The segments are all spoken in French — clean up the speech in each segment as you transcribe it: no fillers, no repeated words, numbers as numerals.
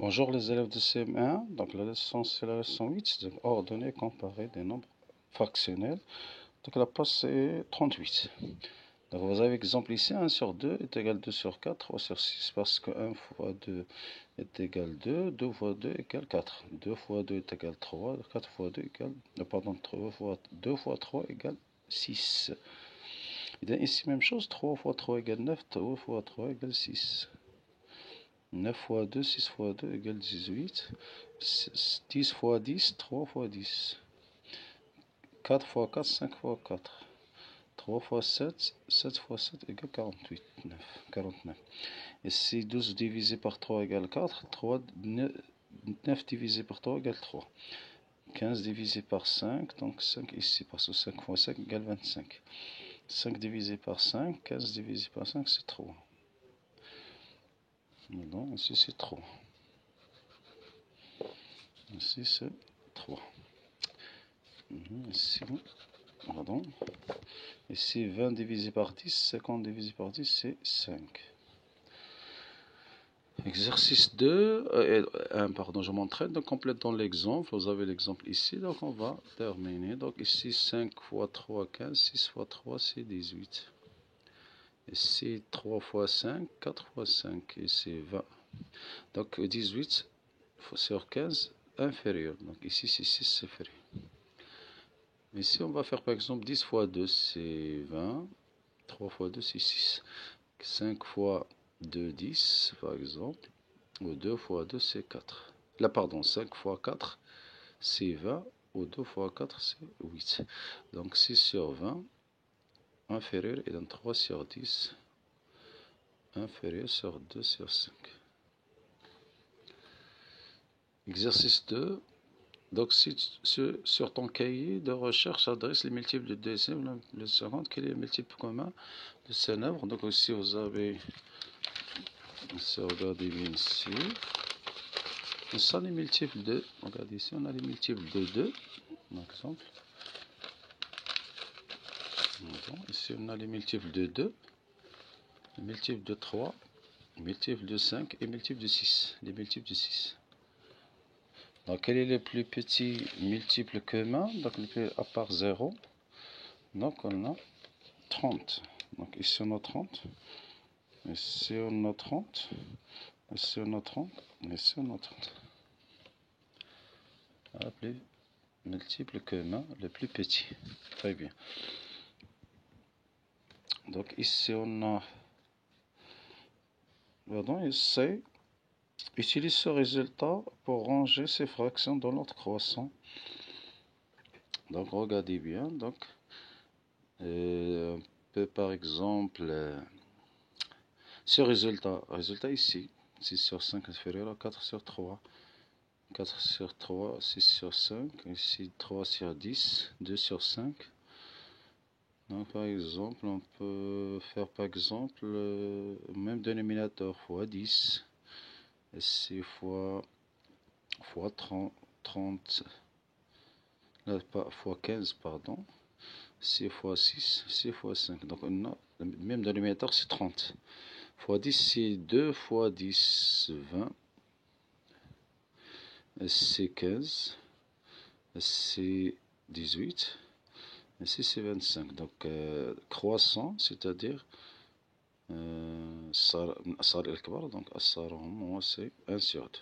Bonjour les élèves de CM1, donc la leçon c'est la leçon 8, donc ordonner et comparer des nombres fractionnels. Donc la place c'est 38. Donc vous avez exemple ici, 1 sur 2 est égal 2 sur 4, 3 sur 6, parce que 1 fois 2 est égal 2, 2 fois 2 égale 4, 2 fois 2 est égal 3, 4 fois 2 égale, pardon, 3 fois 2 fois 3 égale 6. Et bien ici même chose, 3 fois 3 égale 9, 3 fois 3 égale 6. 9 fois 2, 6 fois 2 égale 18. 10 fois 10, 3 fois 10. 4 fois 4, 5 fois 4. 3 fois 7, 7 fois 7 égale 48. 49. Et si 12 divisé par 3 égale 4, 9 divisé par 3 égale 3. 15 divisé par 5, donc 5 ici, parce que 5 fois 5 égale 25. 5 divisé par 5, 15 divisé par 5, c'est 3. Non, ici c'est 3. Ici c'est 3. Ici, pardon. Ici, 20 divisé par 10, 50 divisé par 10, c'est 5. Exercice 2, pardon, je m'entraîne, donc complétons l'exemple. Vous avez l'exemple ici, donc on va terminer. Donc ici, 5 fois 3, 15, 6 fois 3, c'est 18. Ici, 3 fois 5, 4 fois 5, ici 20. Donc 18 sur 15, inférieur. Donc ici, c'est 6, c'est inférieur. Ici, on va faire par exemple 10 fois 2, c'est 20. 3 fois 2, c'est 6. 5 fois 2, 10, par exemple. Ou 2 fois 2, c'est 4. Là, pardon, 5 fois 4, c'est 20. Ou 2 fois 4, c'est 8. Donc 6 sur 20, inférieur, et donc 3 sur 10, inférieur sur 2 sur 5. Exercice 2. Donc, si sur ton cahier de recherche adresse les multiples de décimales, le second, quel est le multiple commun de ces nombres? Donc, ici, vous avez, regardez bien ici, ça les multiples de, regardez ici, on a les multiples de 2, par exemple. Ici, on a les multiples de 2, les multiples de 3, les multiples de 5 et les multiples de 6. Les multiples de 6. Donc, quel est le plus petit multiple commun? Donc, le plus à part 0. Donc, on a 30. Donc, ici, on a 30. Ici, on a 30. Ici, on a 30. Ici, on a 30. Le plus multiple commun, le plus petit. Très bien. Donc, ici, on a... Pardon, ici, utilise ce résultat pour ranger ces fractions dans l'ordre croissant. Donc, regardez bien. Donc, on peut par exemple, ce résultat ici, 6 sur 5 inférieur à 4 sur 3. 4 sur 3, 6 sur 5. Ici, 3 sur 10, 2 sur 5. Donc, par exemple, on peut faire par exemple, même dénominateur fois 10. Ici, fois 30, fois 15, pardon. 6 fois 6, 6 fois 5. Donc, on a le même dénominateur, c'est 30. Fois 10, c'est 2 fois 10, 20. C'est 15. C'est 18. Ici, c'est 25. Donc, croissant, c'est-à-dire صار الكبر. Donc, الصار هو c'est 1 sur 2.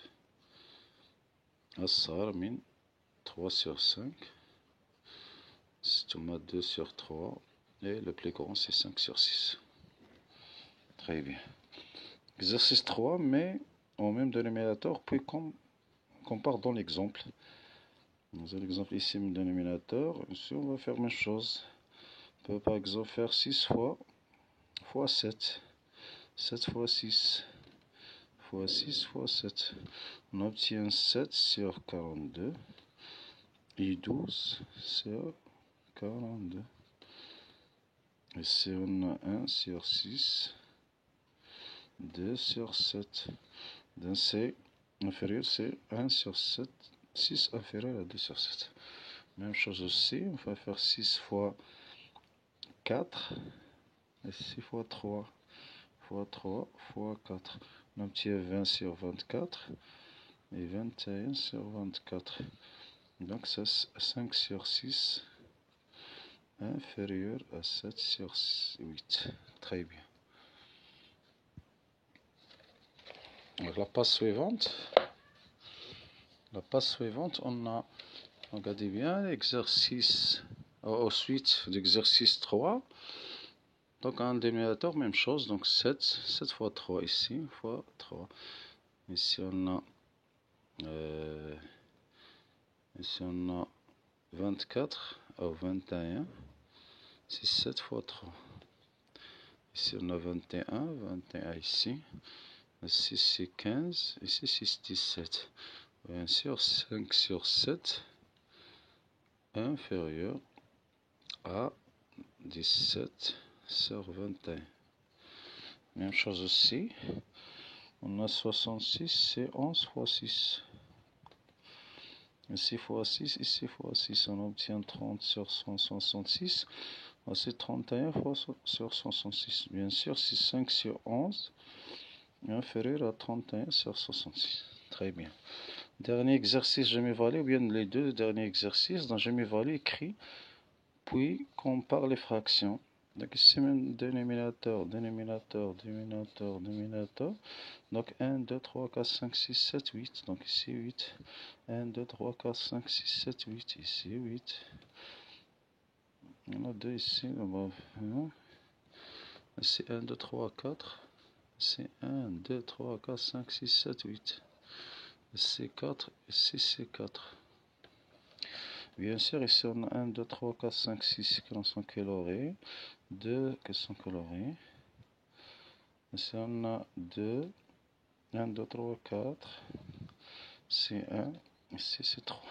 الصار من 3 sur 5. C'est 2 sur 3. Et le plus grand, c'est 5 sur 6. Très bien. Exercice 3, mais au même dénominateur, puis compare dans l'exemple. Dans l'exemple ici, le dénominateur. Ici, on va faire la même chose. On peut par exemple faire 6 fois 7. 7 fois 6. Fois 6 fois 7. On obtient 7 sur 42. Et 12 sur 42. Ici, on a 1 sur 6. 2 sur 7. Donc, c'est inférieur, c'est 1 sur 7. 6 inférieur à 2 sur 7. Même chose aussi, on va faire 6 fois 4. Et 6 fois 3. Fois 3 fois 4. On obtient 20 sur 24. et 21 sur 24. Donc c'est 5 sur 6 inférieur à 7 sur 8. Très bien. Donc la page suivante. On a, regardez bien, l'exercice, ensuite l'exercice 3. Donc un dénominateur, même chose, donc 7 fois 3 ici, fois 3. Ici on a 24 ou 21, c'est 7 fois 3. Ici on a 21 ici. Ici c'est 15, ici c'est 17. Bien sûr, 5 sur 7 inférieur à 17 sur 21. Même chose aussi. On a 66, c'est 11 fois 6. Ici fois 6, ici fois 6. On obtient 30 sur 166. Voici 31 fois sur 166. Bien sûr, c'est 5 sur 11 inférieur à 31 sur 66. Très bien. Dernier exercice, je m'évalue, ou bien les deux derniers exercices, dans je m'évalue écrit, puis compare les fractions. Donc ici même dénominateur. Donc 1, 2, 3, 4, 5, 6, 7, 8. Donc ici 8. 1, 2, 3, 4, 5, 6, 7, 8. Ici 8. On a 2 ici. Ici 1, 2, 3, 4. Ici 1, 2, 3, 4, 5, 6, 7, 8. Ici 4. Ici c'est 4. Bien sûr, ici on a 1, 2, 3, 4, 5, 6 qui sont colorés. 2 qui sont colorés. Ici on a 2. 1, 2, 3, 4. C'est 1. Ici c'est 3.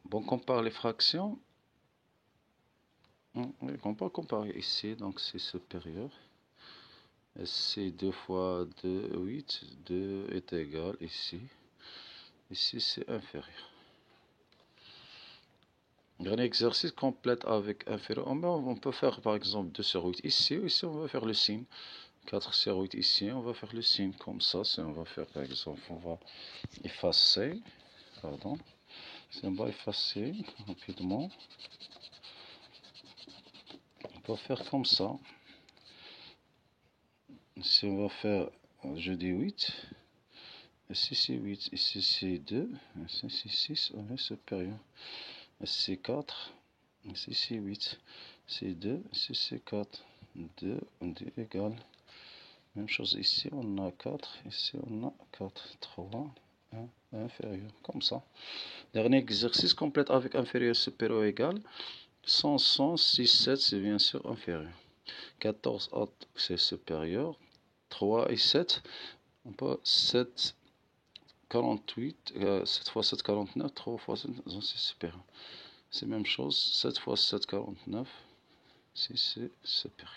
Bon, on compare les fractions. On peut comparer ici, donc c'est supérieur. Ici 2 fois 2, 8. 2 est égal ici. Ici c'est inférieur. Dernier exercice, complète avec inférieur. On peut faire par exemple 2 sur 8 ici. Ici on va faire le signe. 4 sur 8 ici, on va faire le signe comme ça. On va faire par exemple, on va effacer. Pardon. On va effacer rapidement. On peut faire comme ça. Ici on va faire, je dis 8. Ici c'est 8. Ici c'est 2. Ici c'est 6. On est supérieur. Ici c'est 4. Ici c'est 8. C'est 2. Ici c'est 4. 2, on dit égal. Même chose ici, on a 4. Ici on a 4. 3. 1 inférieur. Comme ça. Dernier exercice, complète avec inférieur, supérieur, égal. 100, 6, 7, c'est bien sûr inférieur. 14 autres, c'est supérieur. 3 et 7, on peut 7, 48, 7 fois 7, 49, 3 fois 7, c'est supérieur. C'est la même chose, 7 fois 7, 49, si c'est supérieur.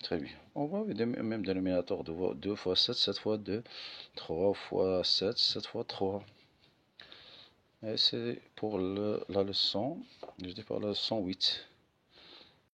Très bien. On va avec le même dénominateur, 2 fois 7, 7 fois 2, 3 fois 7, 7 fois 3. Et c'est pour la leçon, je dis pas la leçon 8.